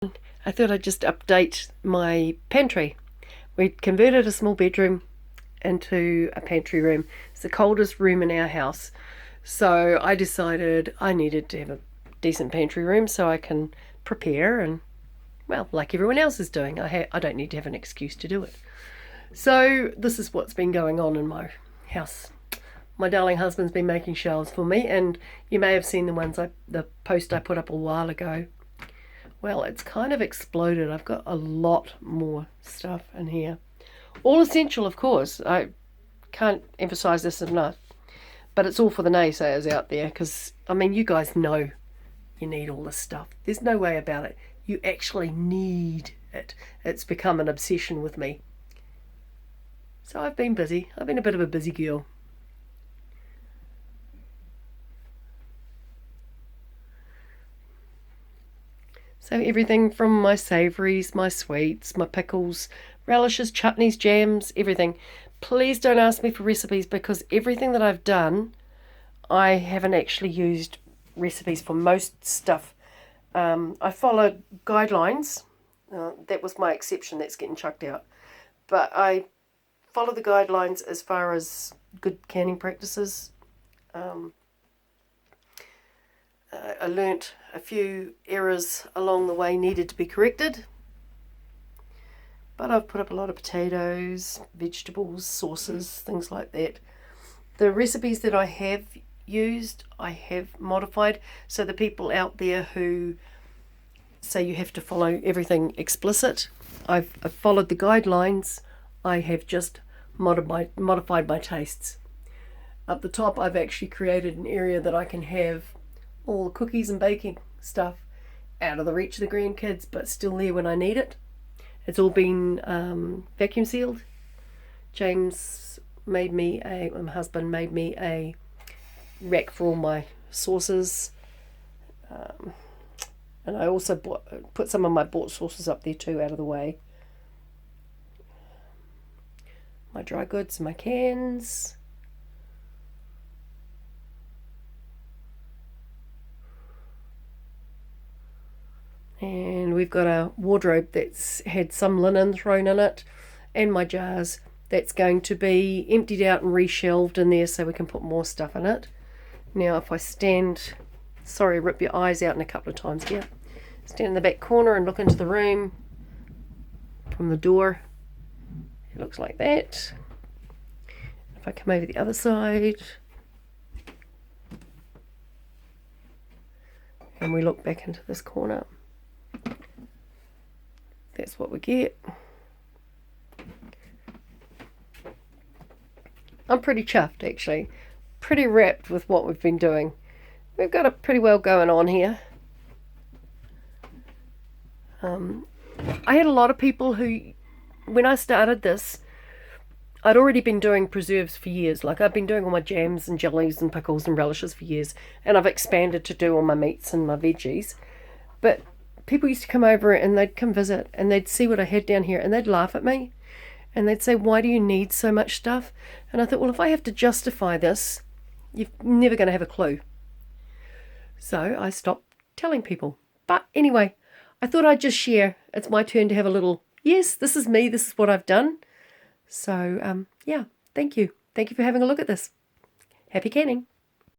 I thought I'd just update my pantry. We converted a small bedroom into a pantry room. It's the coldest room in our house. So I decided I needed to have a decent pantry room so I can prepare and, well, like everyone else is doing. I don't need to have an excuse to do it. So this is what's been going on in my house. My darling husband's been making shelves for me, and you may have seen the post I put up a while ago. Well, it's kind of exploded. I've got a lot more stuff in here. All essential, of course. I can't emphasize this enough. But it's all for the naysayers out there because, I mean, you guys know you need all this stuff. There's no way about it. You actually need it. It's become an obsession with me. So I've been busy. I've been a bit of a busy girl. So everything from my savouries, my sweets, my pickles, relishes, chutneys, jams, everything. Please don't ask me for recipes because everything that I've done, I haven't actually used recipes for most stuff. I followed guidelines. That was my exception. That's getting chucked out. But I follow the guidelines as far as good canning practices. I learnt a few errors along the way needed to be corrected. But I've put up a lot of potatoes, vegetables, sauces, things like that. The recipes that I have used, I have modified. So the people out there who say you have to follow everything explicit, I've followed the guidelines. I have just modified my tastes. Up the top, I've actually created an area that I can have all the cookies and baking stuff out of the reach of the grandkids, but still there when I need it. It's all been vacuum sealed. My husband made me a rack for all my sauces. And I also put some of my bought sauces up there too, out of the way. My dry goods, my cans. And we've got a wardrobe that's had some linen thrown in it, and my jars that's going to be emptied out and reshelved in there so we can put more stuff in it. Now if I rip your eyes out in a couple of times here. Stand in the back corner and look into the room from the door. It looks like that. If I come over the other side and we look back into this corner, that's what we get. I'm pretty chuffed actually. Pretty wrapped with what we've been doing. We've got it pretty well going on here. I had a lot of people who, when I started this, I'd already been doing preserves for years. Like I've been doing all my jams and jellies and pickles and relishes for years. And I've expanded to do all my meats and my veggies. But people used to come over and they'd come visit and they'd see what I had down here and they'd laugh at me. And they'd say, why do you need so much stuff? And I thought, well, if I have to justify this, you're never going to have a clue. So I stopped telling people. But anyway, I thought I'd just share. It's my turn to have a little, yes, this is me, this is what I've done. So, yeah, thank you. Thank you for having a look at this. Happy canning.